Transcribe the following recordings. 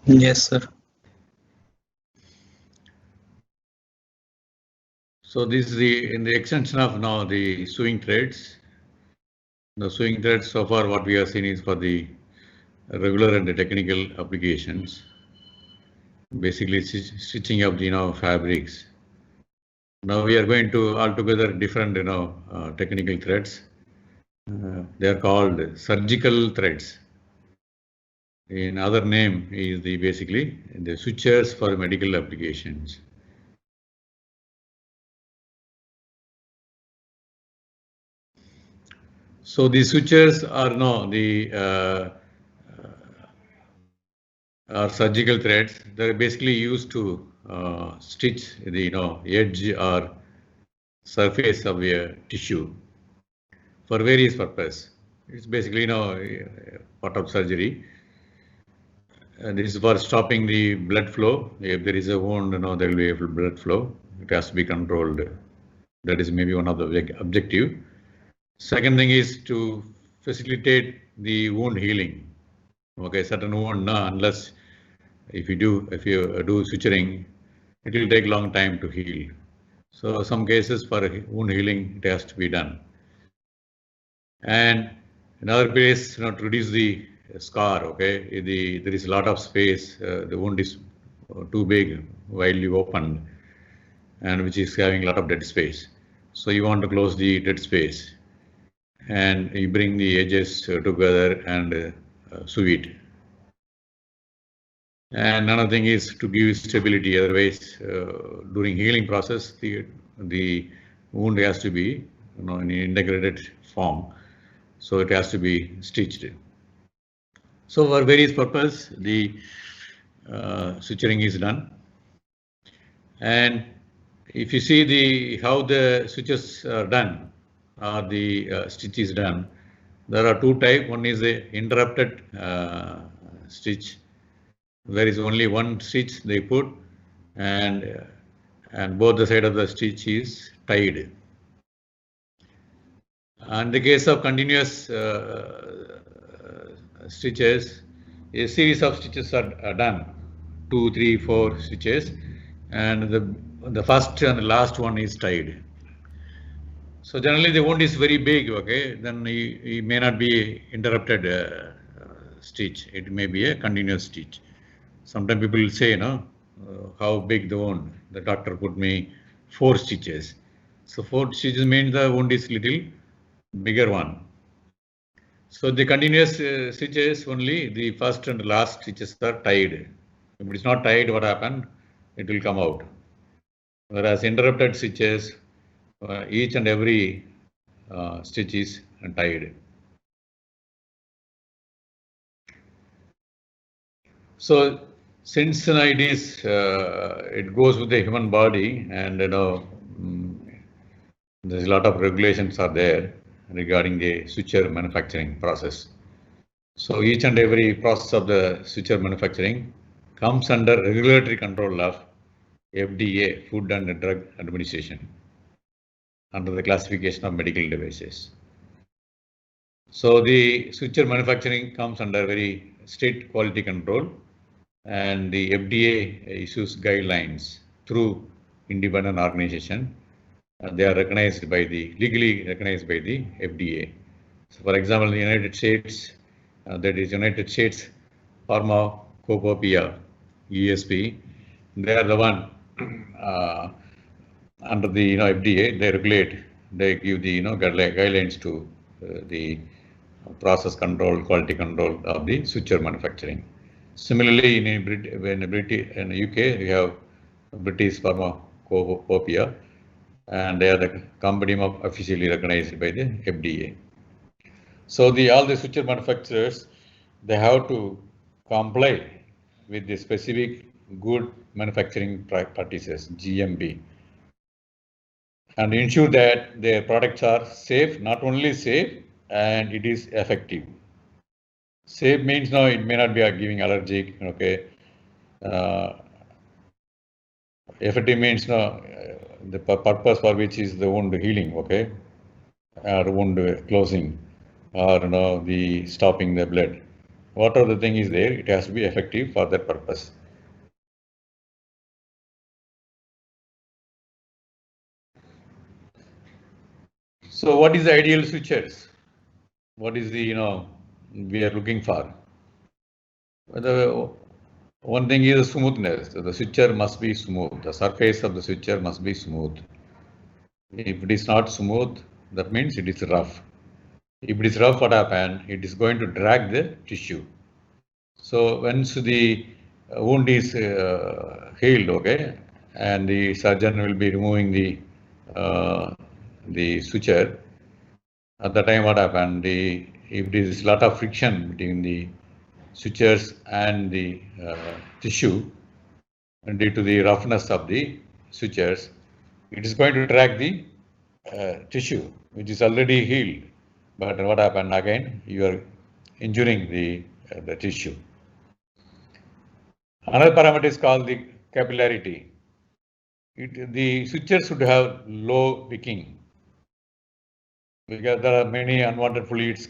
Yes, sir. So this is in the extension of now the sewing threads. The sewing threads so far what we have seen is for the regular and the technical applications. Basically stitching of the fabrics. Now we are going to altogether different technical threads. They are called surgical threads. In other name is the basically the sutures for medical applications. So the sutures are are surgical threads. They're basically used to stitch the edge or surface of a tissue for various purpose. It's basically part of surgery. This is for stopping the blood flow. If there is a wound, there will be a blood flow. It has to be controlled. That is maybe one of the objective. Second thing is to facilitate the wound healing. Okay, certain wound, unless if you do suturing, it will take long time to heal. So some cases for wound healing, it has to be done. And another place, to reduce the scar. Okay, there is a lot of space. The wound is too big while you open, and which is having a lot of dead space. So you want to close the dead space, and you bring the edges together and sew it. And another thing is to give stability. Otherwise, during healing process, the wound has to be in an integrated form. So it has to be stitched. So for various purpose, the suturing is done. And if you see how the sutures are done, or the stitch is done, there are two types. One is the interrupted stitch, where is only one stitch they put, and both the side of the stitch is tied. In the case of continuous stitches, a series of stitches are done, 2, 3, 4 stitches, and the first and the last one is tied. So generally the wound is very big, okay, then it may not be interrupted stitch, it may be a continuous stitch. Sometimes people will say, how big the wound, the doctor put me 4 stitches. So 4 stitches means the wound is little bigger one. So the continuous stitches only the first and last stitches are tied. If it is not tied, what happened? It will come out. Whereas interrupted stitches, each and every stitch is tied. So since it goes with the human body, and there's a lot of regulations are there regarding the suture manufacturing process. So each and every process of the suture manufacturing comes under regulatory control of FDA, Food and Drug Administration, under the classification of medical devices. So the suture manufacturing comes under very strict quality control, and the FDA issues guidelines through independent organization. They are recognized by legally recognized by the FDA. So for example, in the United States, that is United States Pharmacopoeia, USP, they are the one under the FDA. They regulate, they give the guidelines to the process control, quality control of the suture manufacturing. Similarly, in UK, we have British Pharmacopoeia, and they are the company officially recognized by the FDA. So all the suture manufacturers, they have to comply with the specific good manufacturing practices, GMP, and ensure that their products are safe, not only safe, and it is effective. Safe means it may not be giving allergic, okay. Effective means the purpose for which is the wound healing, okay, or wound closing, or the stopping the blood. Whatever the thing is there, it has to be effective for that purpose. So what is the ideal switches? What is the, we are looking for? The one thing is smoothness. The switcher must be smooth. The surface of the switcher must be smooth. If it is not smooth, that means it is rough. If it is rough, what happens? It is going to drag the tissue. So once the wound is healed, okay, and the surgeon will be removing the suture. At the time, what happened? If there is a lot of friction between the sutures and the tissue, and due to the roughness of the sutures, it is going to drag the tissue, which is already healed. But what happened again? You are injuring the tissue. Another parameter is called the capillarity. The sutures should have low wicking, because there are many unwanted fluids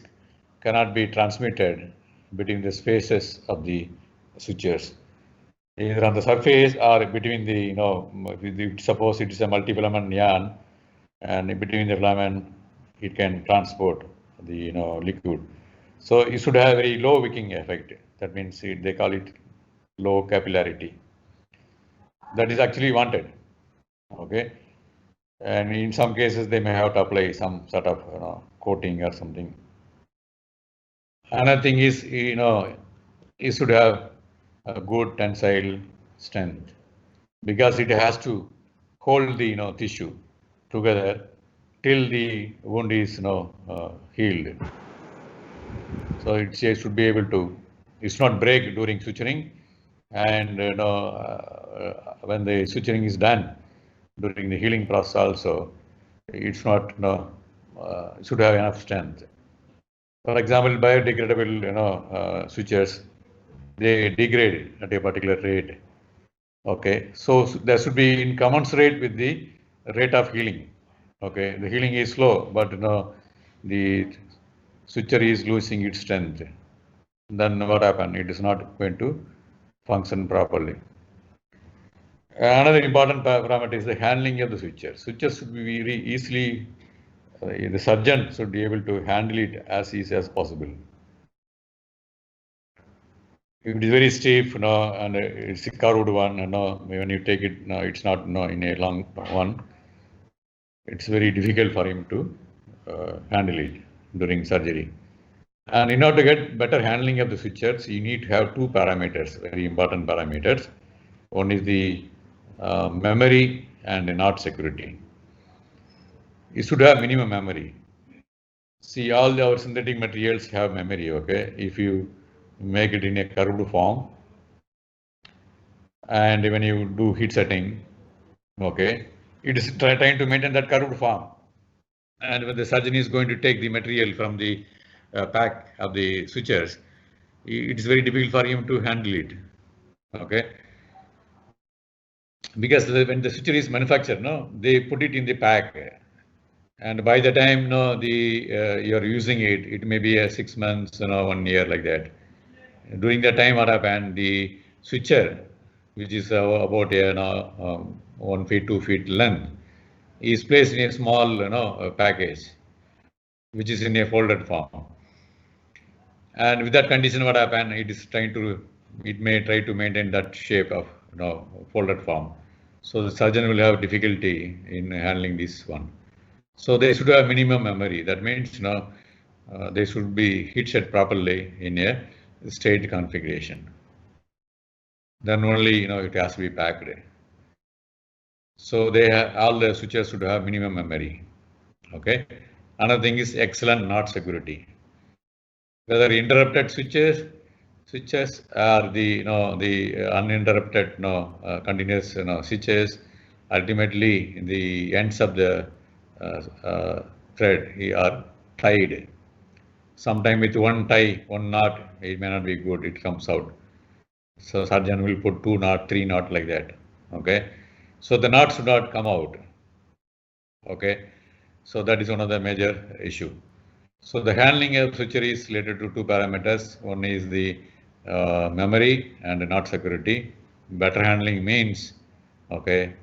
cannot be transmitted between the spaces of the sutures, either on the surface or between the, suppose it is a multifilament yarn, and between the filament it can transport the liquid. So it should have very low wicking effect. That means they call it low capillarity. That is actually wanted. Okay, and in some cases they may have to apply some sort of coating or something. Another thing is, it should have a good tensile strength, because it has to hold the tissue together till the wound is healed. So it should be able to, it's not break during suturing, and when the suturing is done during the healing process also, it's not, it should have enough strength. For example, biodegradable sutures, they degrade at a particular rate. Okay, so that should be in commensurate with the rate of healing. Okay, the healing is slow, but the suture is losing its strength. Then what happens? It is not going to function properly. Another important parameter is the handling of the suture. Sutures should be very easily, the surgeon should be able to handle it as easy as possible. If it is very stiff, and it's a curved one, when you take it, it's not, in a long one, it's very difficult for him to handle it during surgery. And in order to get better handling of the sutures, you need to have two parameters, very important parameters. One is the memory and knot security. You should have minimum memory. See, all our synthetic materials have memory, okay? If you make it in a curved form, and when you do heat setting, okay, it is trying to maintain that curved form. And when the surgeon is going to take the material from the pack of the sutures, it is very difficult for him to handle it, okay? Because when the suture is manufactured, they put it in the pack, and by the time you're using it, it may be 6 months, 1 year, like that. During that time, what happened? The suture, which is about 1 feet, 2 feet length, is placed in a small package, which is in a folded form. And with that condition, what happened? It may try to maintain that shape of folded form. So the surgeon will have difficulty in handling this one. So they should have minimum memory. That means they should be heat set properly in a straight configuration. Then only it has to be packed. So all the sutures should have minimum memory. Okay. Another thing is excellent knot security. Whether interrupted switches or the uninterrupted continuous switches, ultimately the ends of the thread are tied. Sometimes with one knot, it may not be good, it comes out. So surgeon will put 2 knot, 3 knot, like that. Okay, so the knot should not come out. Okay, so that is one of the major issue. So the handling of switcher is related to two parameters. One is the memory and not security. Better handling means, okay,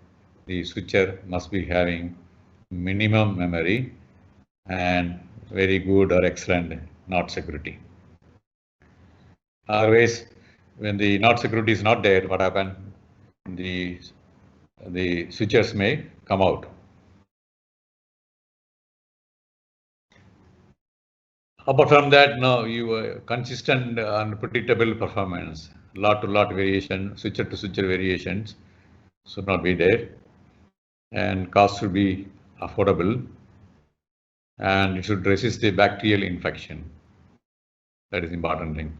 the switcher must be having minimum memory and very good or excellent not security. Otherwise, when the not security is not there, what happens? The switches may come out. Apart from that, no, you consistent and predictable performance, lot to lot variation, switcher to switcher variations should not be there, and cost should be affordable, and it should resist the bacterial infection. That is important thing.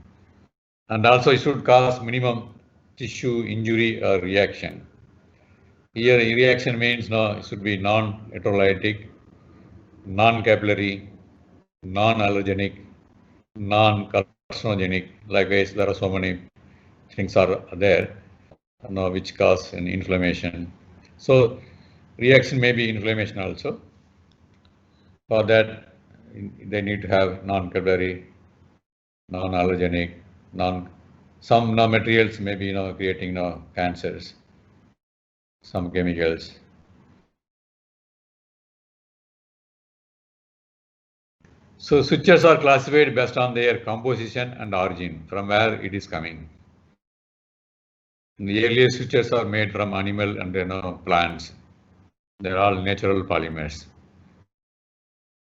And also it should cause minimum tissue injury or reaction. Here reaction means no, it should be non-heterolytic, non-capillary, non-allergenic, non-carcinogenic. Likewise, there are so many things are there, which cause an inflammation. So reaction may be inflammation also. For that, they need to have non-capillary, non-allergenic, some materials may be creating cancers, some chemicals. So switches are classified based on their composition and origin, from where it is coming. The earliest switches are made from animal and plants. They are all natural polymers.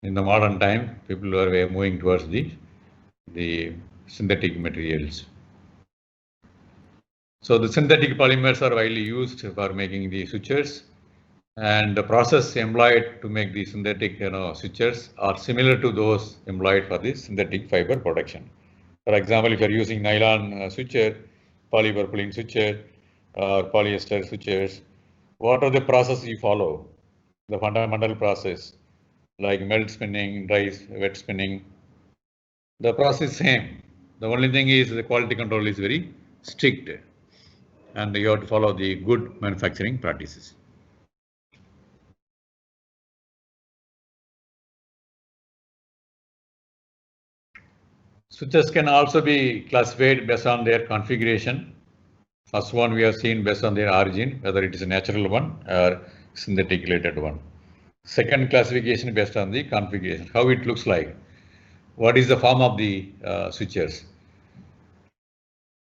In the modern time, people are moving towards the synthetic materials. So the synthetic polymers are widely used for making the switches, and the process employed to make the synthetic switches are similar to those employed for the synthetic fiber production. For example, if you are using nylon switcher, polypropylene switcher, or polyester switches, what are the process you follow? The fundamental process, like melt spinning, dry wet spinning, the process is same. The only thing is the quality control is very strict, and you have to follow the good manufacturing practices. Switches can also be classified based on their configuration. First one we have seen based on their origin, whether it is a natural one or synthetic related one. Second classification based on the configuration, how it looks like. What is the form of the switches?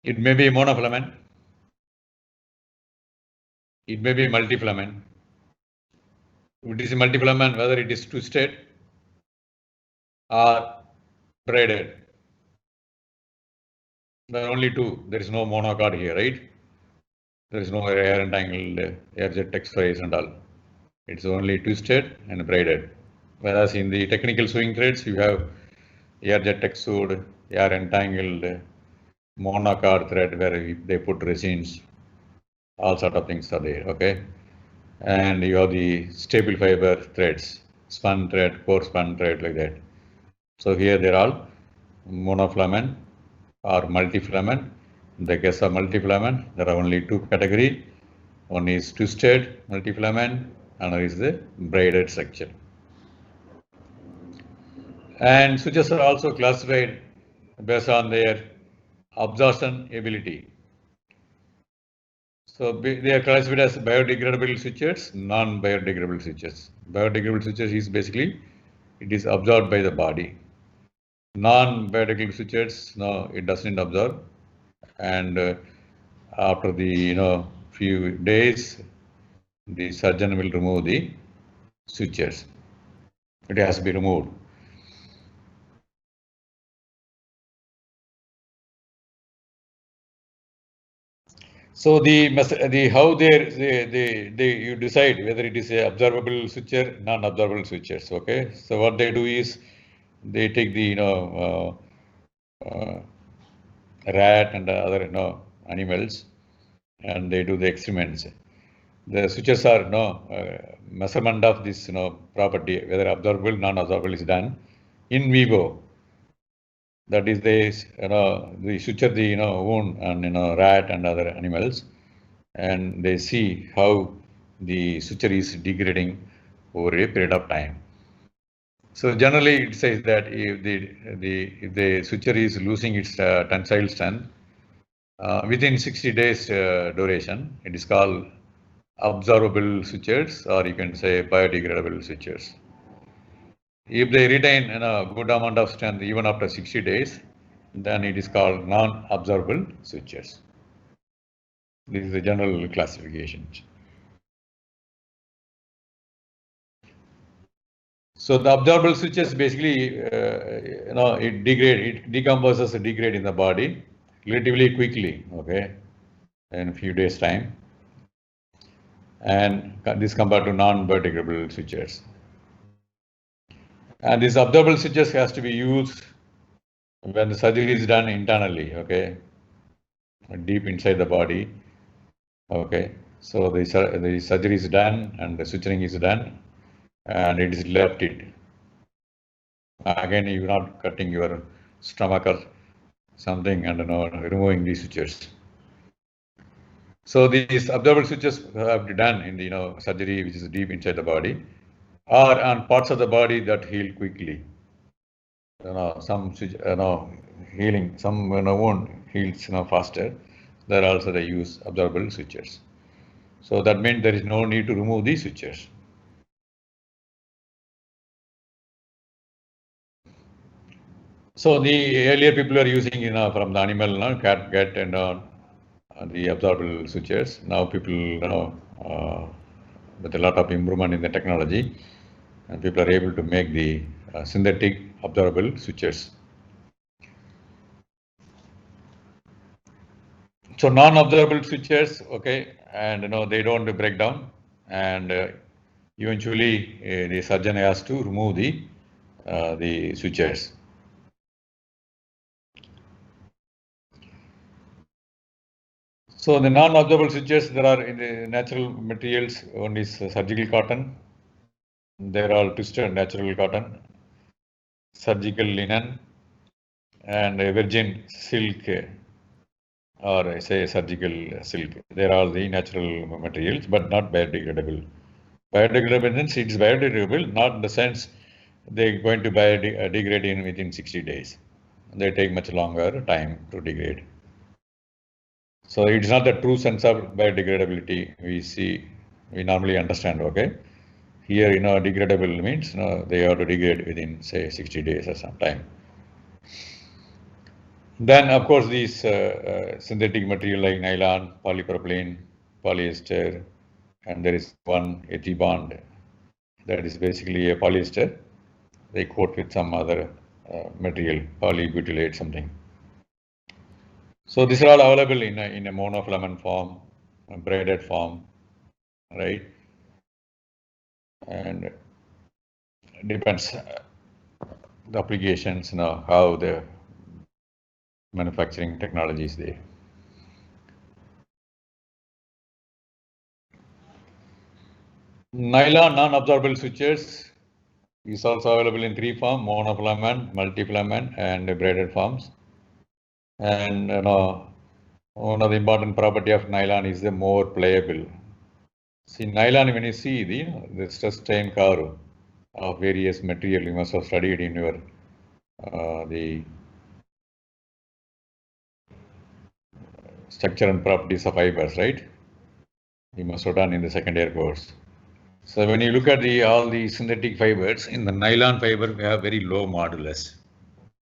It may be monofilament. It may be multifilament. If it is a multifilament, whether it is twisted or braided. There are only two. There is no monocard here, right? There is no air entangled, air jet X-rays and all. It's only twisted and braided. Whereas in the technical sewing threads, you have air jet textured, air entangled, monocard thread where they put resins, all sort of things are there, okay? And you have the staple fiber threads, spun thread, core spun thread, like that. So here they're all monofilament or multifilament. In the case of multifilament, there are only two categories. One is twisted multifilament, another is the braided section. And switches are also classified based on their absorption ability. So they are classified as biodegradable switches, non-biodegradable switches. Biodegradable switches is basically, it is absorbed by the body. Non-biodegradable switches, no, it doesn't absorb, and after the few days, the surgeon will remove the switches. It has to be removed. So how you decide whether it is a observable switcher, non-observable switchers. Okay. So what they do is they take the rat and other animals, and they do the experiments. The switches are measurement of this property, whether observable, non-observable, is done in vivo. That is they switcher the wound on rat and other animals, and they see how the switcher is degrading over a period of time. So generally it says that if the suture is losing its tensile strength within 60 days duration, it is called absorbable sutures, or you can say biodegradable sutures. If they retain a good amount of strength even after 60 days, then it is called non-absorbable sutures. This is the general classification. So the absorbable sutures basically, it decomposes and degrade in the body relatively quickly, okay, in a few days time. And this compared to non-biodegradable sutures. And these absorbable sutures has to be used when the surgery is done internally, okay, deep inside the body, okay. So the surgery is done and the suturing is done, and it is left it. Again, you're not cutting your stomach or something and removing these sutures. So these absorbable sutures have to be done in the surgery which is deep inside the body, or on parts of the body that heal quickly. Some healing, some wound heals faster. There also they use absorbable sutures. So that means there is no need to remove these sutures. So the earlier people are using from the animal cat, and the absorbable sutures. Now people with a lot of improvement in the technology, and people are able to make the synthetic absorbable sutures. So non-absorbable sutures, okay, and they don't break down, and eventually the surgeon has to remove the sutures. So the non-absorbable sutures, there are in the natural materials. One is surgical cotton. There are twisted natural cotton, surgical linen, and virgin silk, or I say surgical silk. They are all the natural materials, but not biodegradable. Biodegradable means it's biodegradable, not in the sense they're going to degrade within 60 days. They take much longer time to degrade. So it's not the true sense of biodegradability we normally understand, okay? Here, degradable means, they have to degrade within, say, 60 days or some time. Then, of course, these synthetic material like nylon, polypropylene, polyester, and there is one ethibond that is basically a polyester. They coat with some other material, polybutylate something. So these are all available in a monofilament form, a braided form, right? And it depends the applications, how the manufacturing technology is there. Nylon non-absorbable sutures is also available in three forms: monofilament, multifilament, and braided forms. And one of the important property of nylon is the more pliable. See, nylon, when you see the stress strain curve of various material, you must have studied in your the structure and properties of fibers, right? You must have done in the second year course. So when you look at all the synthetic fibers, in the nylon fiber we have very low modulus.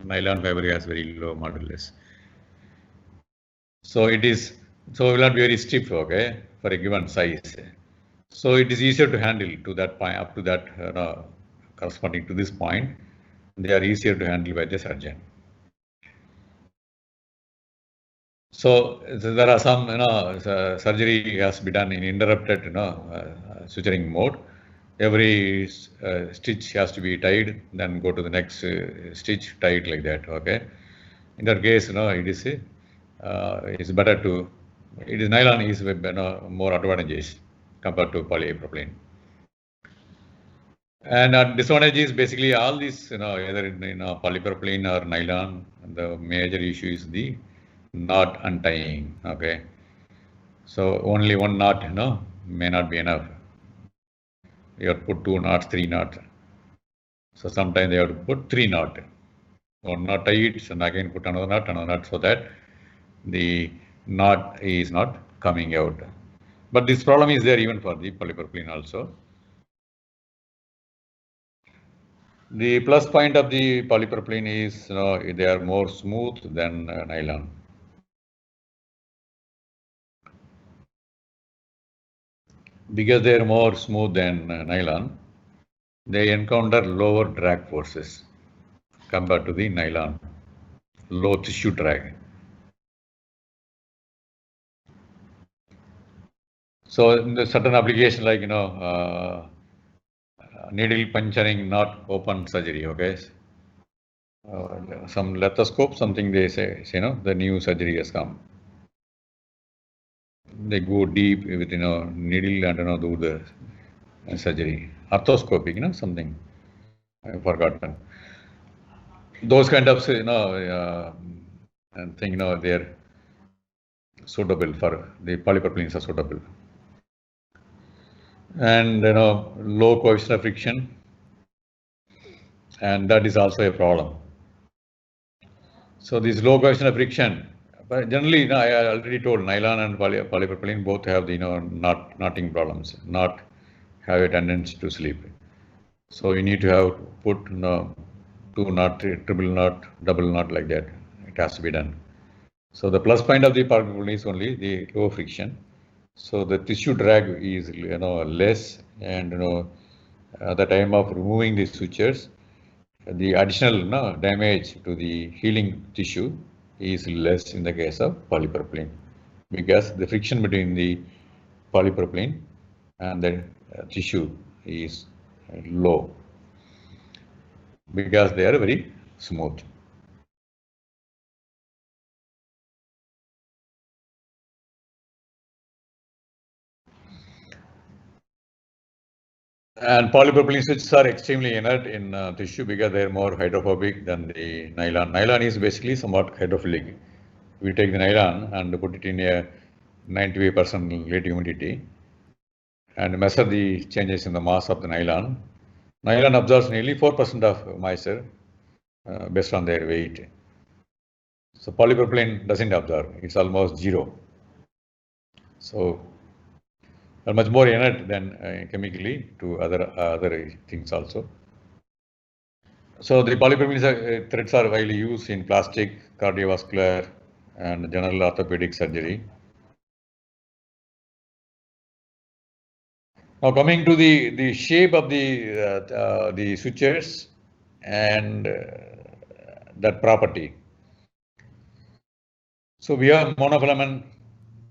Nylon fiber has very low modulus. So it will not be very stiff, okay, for a given size. So it is easier to handle to that point, up to that corresponding to this point. They are easier to handle by the surgeon. So there are some, surgery has to be done in interrupted, suturing mode. Every stitch has to be tied, then go to the next stitch, tied like that. Okay. In that case, it's better to. It is nylon is more advantageous compared to polypropylene. And disadvantage is basically all these, either in polypropylene or nylon. The major issue is the knot untying. Okay. So only one knot, may not be enough. You have to put 2 knots, 3 knots. So sometimes they have to put 3 knot. One knot tie it, and again put another knot, so that the knot is not coming out. But this problem is there even for the polypropylene also. The plus point of the polypropylene is, they are more smooth than nylon. Because they are more smooth than nylon, they encounter lower drag forces compared to the nylon, low tissue drag. So in the certain application like, needle puncturing, not open surgery, okay? Some laparoscope, something they say, the new surgery has come. They go deep with, needle and, do the surgery. Arthroscopic, something, I've forgotten. Those kind of, and thing, they're suitable for the polypropylenes are suitable. And, low coefficient of friction, and that is also a problem. So this low coefficient of friction, but generally, I already told nylon and polypropylene both have the, knotting problems, not have a tendency to slip. So you need to have put, 2 knot, triple knot, double knot like that. It has to be done. So the plus point of the polypropylene is only the low friction. So the tissue drag is, less, and, at the time of removing the sutures, the additional damage to the healing tissue is less in the case of polypropylene, because the friction between the polypropylene and the tissue is low, because they are very smooth. And polypropylene switches are extremely inert in tissue because they are more hydrophobic than the nylon. Nylon is basically somewhat hydrophilic. We take the nylon and put it in a 98% relative humidity and measure the changes in the mass of the nylon. Nylon absorbs nearly 4% of moisture based on their weight. So polypropylene doesn't absorb, it's almost zero. So are much more inert than chemically to other things also. So the polypropylene threads are widely used in plastic, cardiovascular, and general orthopedic surgery. Now coming to the shape of the sutures and that property. So we have monofilament.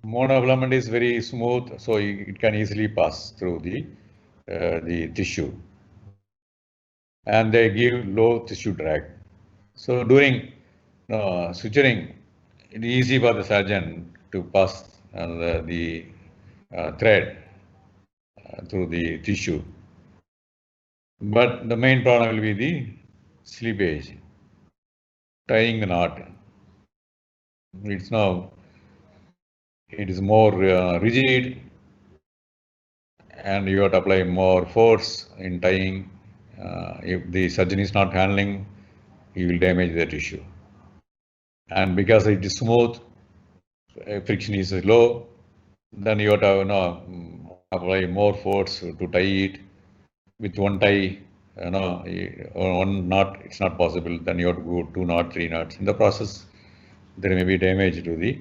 Monofilament is very smooth, so it can easily pass through the tissue, and they give low tissue drag. So during suturing, it is easy for the surgeon to pass the thread through the tissue. But the main problem will be the slippage, tying the knot. It is more rigid, and you have to apply more force in tying. If the surgeon is not handling, he will damage the tissue. And because it is smooth, friction is low, then you have to apply more force to tie it. With one tie, one knot, it's not possible. Then you have to go 2 knots, 3 knots. In the process, there may be damage to the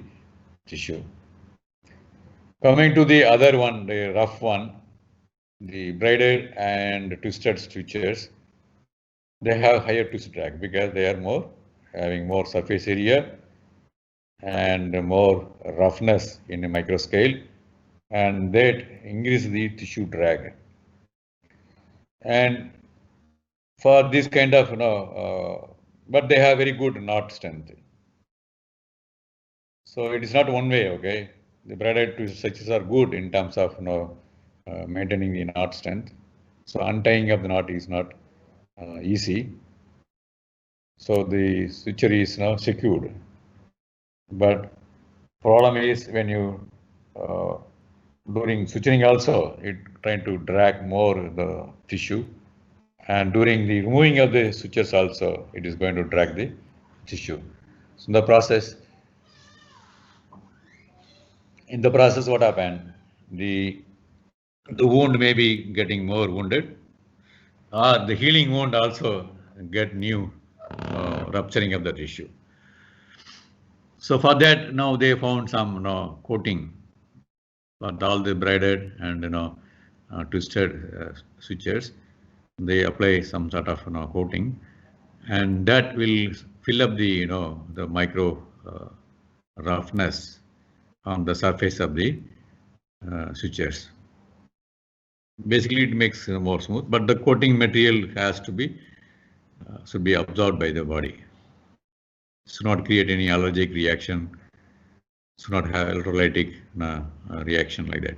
tissue. Coming to the other one, the rough one, the braided and twisted sutures, they have higher twist drag because they are having more surface area and more roughness in a micro scale, and that increase the tissue drag. And for this kind of, but they have very good knot strength. So it is not one way, okay? The braided twist sutures are good in terms of, maintaining the knot strength. So untying of the knot is not easy. So the suture is now secured. But problem is when you during suturing also, it trying to drag more the tissue, And during the removing of the sutures also, it is going to drag the tissue. So in the process, what happened? The wound may be getting more wounded, or the healing wound also get new rupturing of the tissue. So for that, now they found some coating for all the braided and twisted sutures. They apply some sort of coating, and that will fill up the the micro roughness on the surface of the sutures. Basically, it makes more smooth, but the coating material has to be should be absorbed by the body. Should not create any allergic reaction. Should not have electrolytic reaction like that.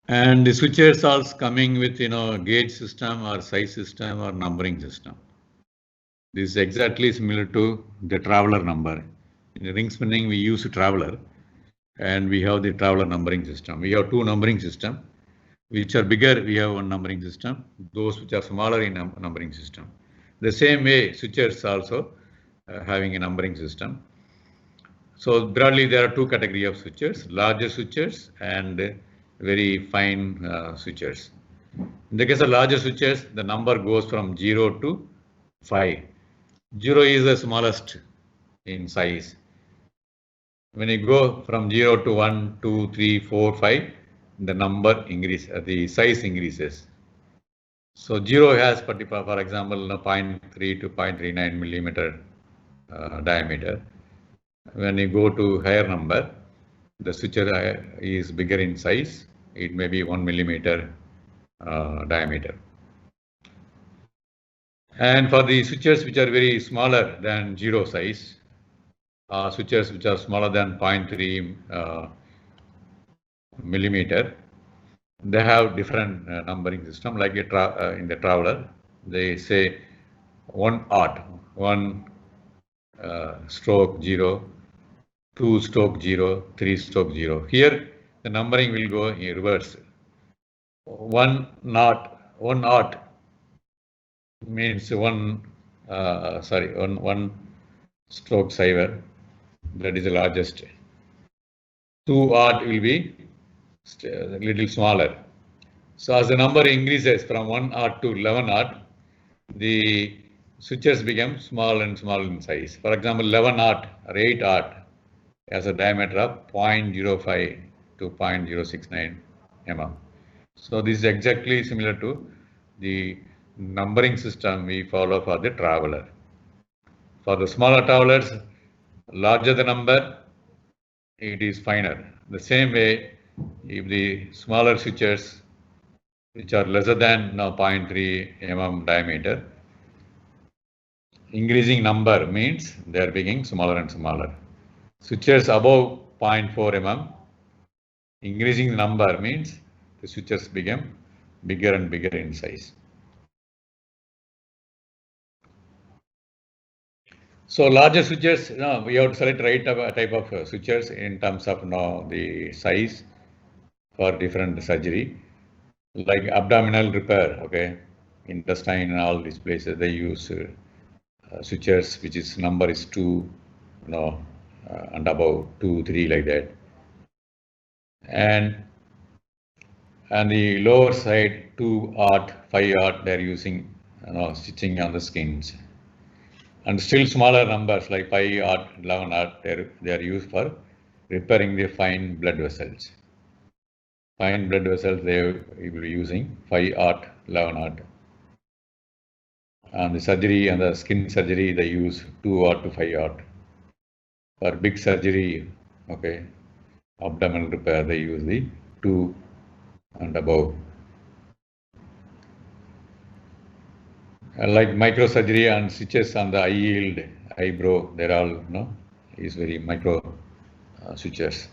And the sutures also coming with gauge system or size system or numbering system. This is exactly similar to the traveler number. In ring spinning, we use a traveler, and we have the traveler numbering system. We have two numbering system, which are bigger. We have one numbering system. Those which are smaller in numbering system. The same way, sutures also having a numbering system. So broadly, there are two categories of sutures: larger sutures and very fine sutures. In the case of larger sutures, the number goes from 0 to 5. 0 is the smallest in size. When you go from 0 to 1, 2, 3, 4, 5, the number increases, the size increases. So 0 has, for example, 0.3 to 0.39 millimeter diameter. When you go to higher number, the suture is bigger in size. It may be 1 millimeter diameter. And for the sutures which are very smaller than 0 size, sutures which are smaller than 0.3 millimeter, they have different numbering system. Like in the traveler, they say 1 stroke 0, 2 stroke 0, 3 stroke 0. Here the numbering will go in reverse. 1 means one stroke cyber, that is the largest. 2 odd will be a little smaller. So as the number increases from 1 odd to 11 odd, the sutures become small and small in size. For example, 11 odd or 8 odd has a diameter of 0.05 to 0.069 mm. So this is exactly similar to the numbering system we follow for the traveler. For the smaller travelers, larger the number, it is finer. The same way, if the smaller sutures which are lesser than 0.3 mm diameter, increasing number means they are becoming smaller and smaller. Sutures above 0.4 mm, increasing number means the sutures become bigger and bigger in size. So larger sutures, we have to select right type of sutures in terms of the size for different surgery, like abdominal repair. Okay, intestine and all these places they use sutures which is number is 2, and above 2, 3 like that, and the lower side 2 odd, 5 odd they are using stitching on the skins. And still smaller numbers like 5 odd, 11 odd, they are used for repairing the fine blood vessels. Fine blood vessels they will be using 5 odd, 11 odd. And the surgery and the skin surgery they use 2 odd to 5 odd. For big surgery, okay, abdominal repair they use the 2 and above. Like microsurgery and stitches on the eye yield, eyebrow, they're all is very micro sutures,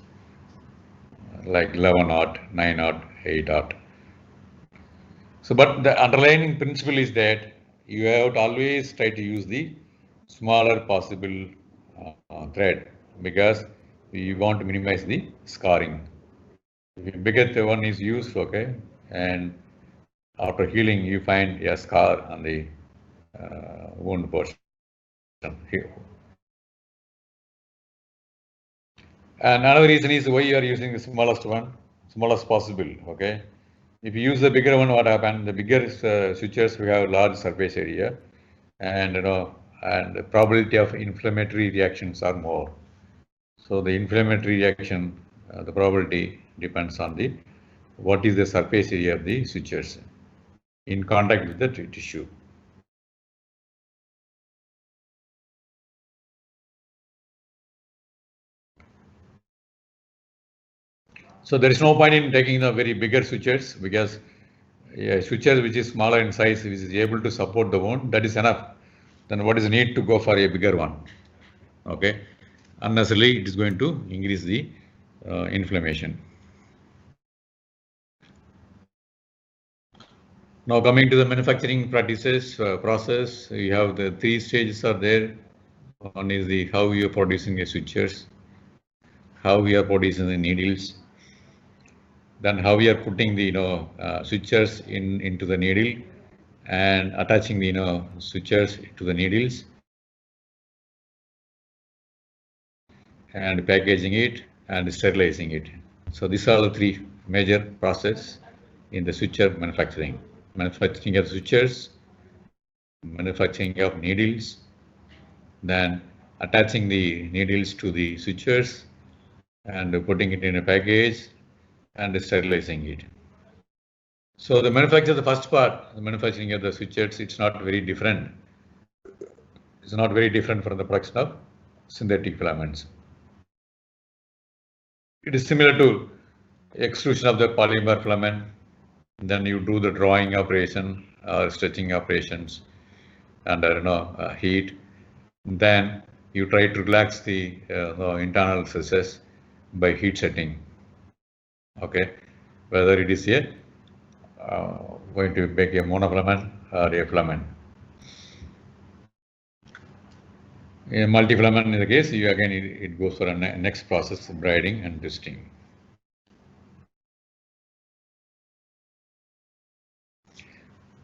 like 11 odd, 9 odd, 8 odd. So, but the underlying principle is that you have to always try to use the smaller possible thread, because we want to minimize the scarring. If bigger one is used, okay, and after healing you find a scar on the wound portion here. And another reason is why you are using the smallest one, smallest possible, okay. If you use the bigger one, what happens? The bigger sutures we have large surface area, and and the probability of inflammatory reactions are more. So the inflammatory reaction, the probability depends on the what is the surface area of the sutures in contact with the tissue. So there is no point in taking the very bigger sutures, because a suture which is smaller in size, which is able to support the wound, that is enough. Then what is the need to go for a bigger one? Okay, unnecessarily it is going to increase the inflammation. Now coming to the manufacturing practices process, you have the 3 stages are there. One is the how you are producing the sutures, how we are producing the needles, then how we are putting the sutures into the needle and attaching the sutures to the needles and packaging it and sterilizing it. So these are the 3 major processes in the suture manufacturing. Manufacturing of sutures, manufacturing of needles, then attaching the needles to the sutures and putting it in a package and sterilizing it. So the manufacture, the first part, the manufacturing of the sutures, it's not very different. It's not very different from the production of synthetic filaments. It is similar to extrusion of the polymer filament. Then you do the drawing operation or stretching operations under heat. Then you try to relax the internal stresses by heat setting. Okay, whether it is a going to make a monofilament or a filament. In multifilament in the case, you again it goes for a next process, braiding and twisting.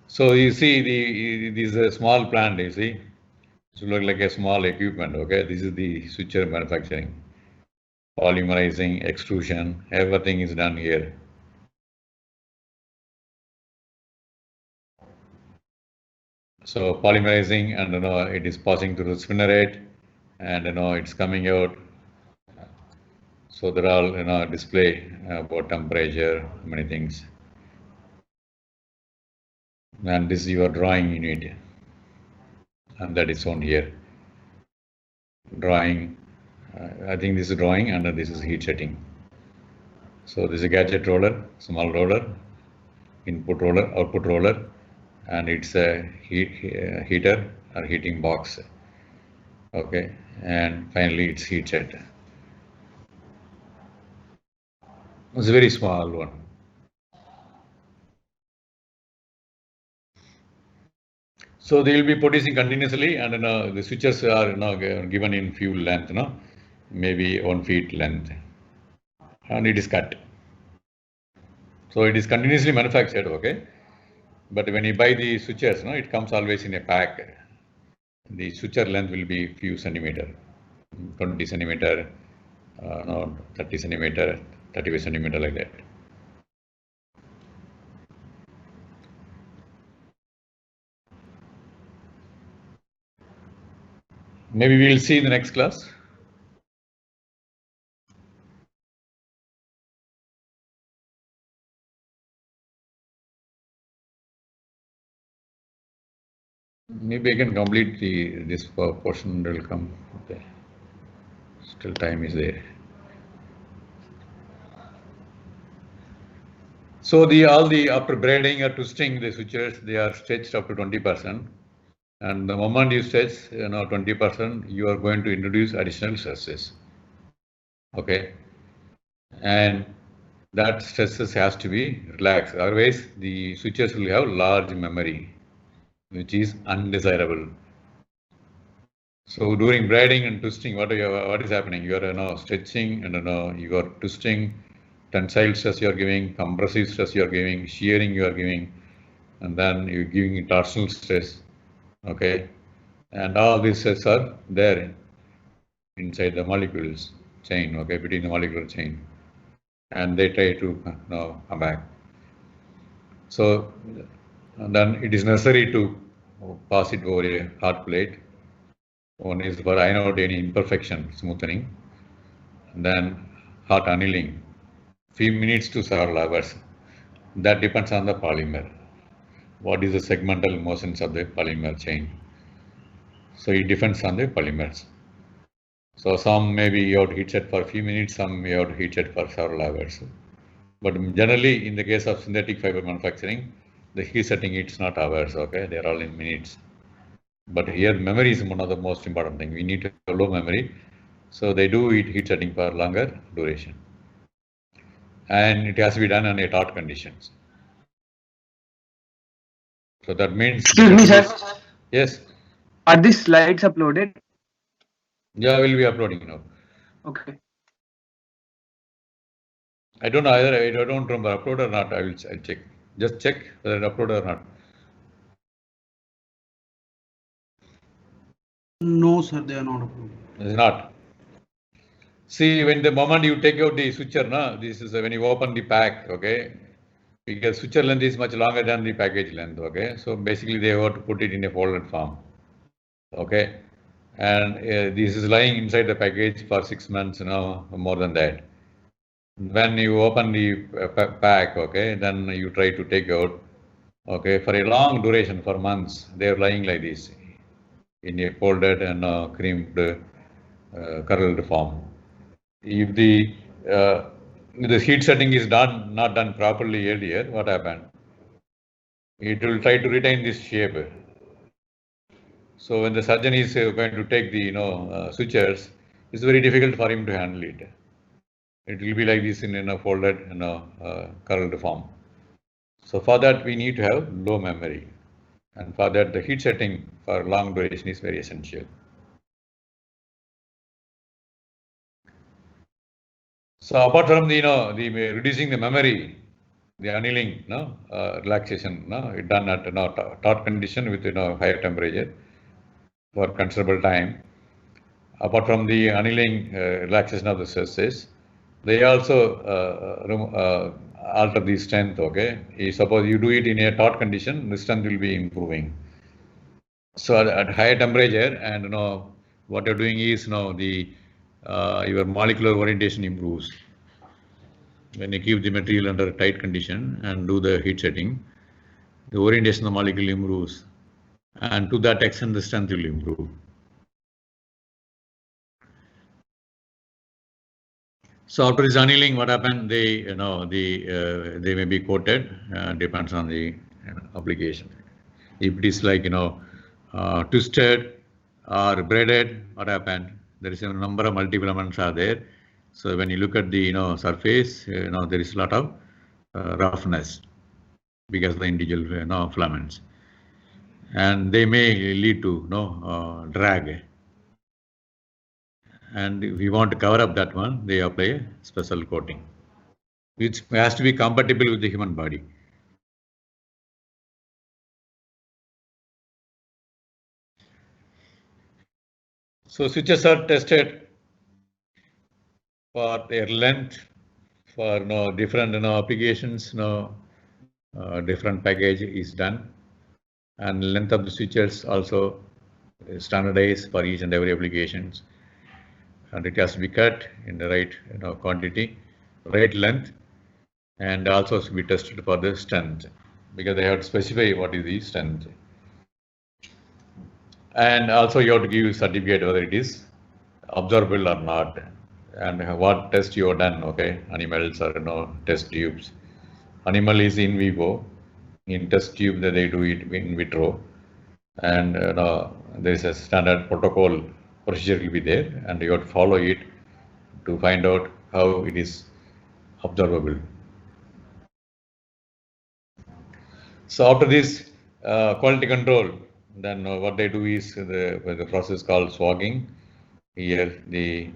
So you see this is a small plant, you see. It looks like a small equipment, okay. This is the suture manufacturing. Polymerizing, extrusion, everything is done here. So polymerizing, and it is passing through the spinnerette, and it's coming out. So there are all display about temperature, many things. And this is your drawing unit, and that is shown here. Drawing, I think this is drawing, and this is heat setting. So this is a gadget roller, small roller, input roller, output roller, and it's a heater or heating box. Okay, and finally it's heat set. It's a very small one. So they will be producing continuously, and the switches are given in few length, maybe 1 feet length, and it is cut. So it is continuously manufactured, okay. But when you buy the switches, it comes always in a pack. The switcher length will be few centimeter, 20 centimeter, 30 centimeter, 35 centimeter, like that. Maybe we will see in the next class. Maybe I can complete this portion will come. Okay. Still time is there. So after braiding or twisting the sutures, they are stretched up to 20%. And the moment you stretch 20%, you are going to introduce additional stresses. Okay. And that stresses has to be relaxed. Otherwise, the sutures will have large memory, which is undesirable. So during braiding and twisting, what is happening? You are stretching and you are twisting tensile stress you are giving, compressive stress you are giving, shearing you are giving, and then you're giving torsional stress, okay? And all these stress are there inside the molecules chain, okay, between the molecular chain, and they try to come back. So then it is necessary to pass it over a hot plate. One is for iron out any imperfection, smoothing, and then hot annealing, few minutes to several hours. That depends on the polymer. What is the segmental motions of the polymer chain? So it depends on the polymers. So some maybe you have to heat set for a few minutes, some you have to heat set for several hours. But generally, in the case of synthetic fiber manufacturing, the heat setting it's not hours, okay? They're all in minutes. But here memory is one of the most important thing. We need to have low memory. So they do heat setting for longer duration. And it has to be done under taut conditions. So that means... Excuse me, sir. Yes. Are these slides uploaded? Yeah, we'll be uploading now. Okay. I don't know either. I don't remember upload or not. I'll check. Just check whether it upload or not. No, sir, they are not uploaded. It's not. See, when the moment you take out the switcher, no, this is when you open the pack, okay? Because switcher length is much longer than the package length, okay? So basically they have to put it in a folded form, okay? And this is lying inside the package for 6 months, more than that. When you open the pack, okay, then you try to take out, okay, for a long duration, for months, they are lying like this in a folded and creamed, curled form. If the heat setting is not done properly earlier, what happened? It will try to retain this shape. So when the surgeon is going to take the sutures, it's very difficult for him to handle it. It will be like this in a folded curled form. So for that we need to have low memory, and for that the heat setting for long duration is very essential. So apart from the reducing the memory, the annealing relaxation done at taut condition with higher temperature for considerable time. Apart from the annealing relaxation of the stresses, they also alter the strength, okay? Suppose you do it in a taut condition, the strength will be improving. So at higher temperature, and what you're doing is your molecular orientation improves. When you keep the material under a tight condition and do the heat setting, the orientation of the molecule improves, and to that extent the strength will improve. So after this annealing, what happened? They they may be coated. Depends on the application. If it is like twisted or braided, what happened? There is a number of multi-filaments are there. So when you look at the surface, there is a lot of roughness because of the individual filaments, and they may lead to drag. And if we want to cover up that one, they apply a special coating, which has to be compatible with the human body. So switches are tested for their length, for different applications. Different package is done, and length of the switches also standardized for each and every applications. And it has to be cut in the right quantity, right length, and also to be tested for the strength, because they have to specify what is the strength. And also you have to give certificate whether it is observable or not, and what test you have done, okay? Animals or test tubes. Animal is in vivo, in test tube that they do it in vitro, and there is a standard protocol procedure will be there, and you have to follow it to find out how it is observable. So after this quality control, then what they do is the process called swagging. Here the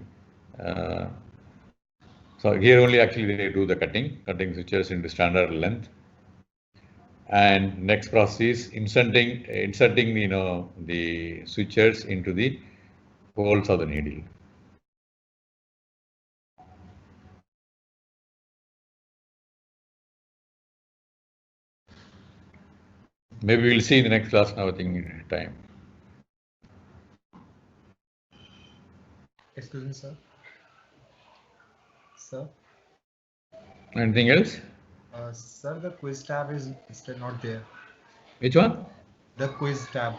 So here only actually they do the cutting switches into standard length. And next process is inserting the switches into the holes of the needle. Maybe we'll see in the next class now, I think time. Excuse me, sir. Sir, Anything else? sir, the quiz tab is still not there. Which one? The quiz tab.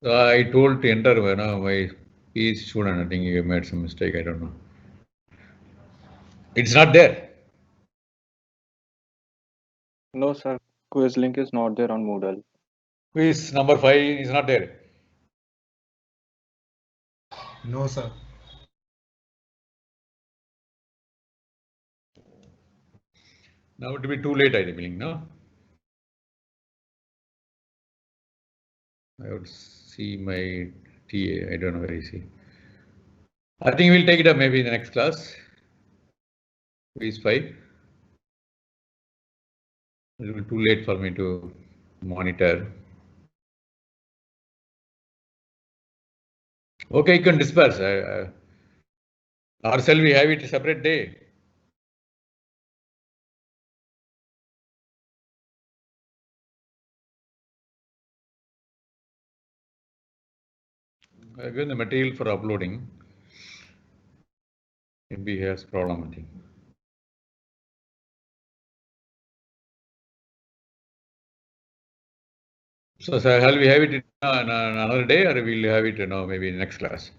I told to enter my PhD student. I think you made some mistake. I don't know. It's not there. No, sir. Quiz link is not there on Moodle. Quiz number 5 is not there. No, sir. Now it will be too late, I think, no? I would see my TA. I don't know where is he. I think we'll take it up maybe in the next class. Quiz 5. It will be too late for me to monitor. Okay, you can disperse. Or shall we have it a separate day? I've given the material for uploading. Maybe he has problem, I think. So shall we have it on another day, or we'll have it maybe in next class?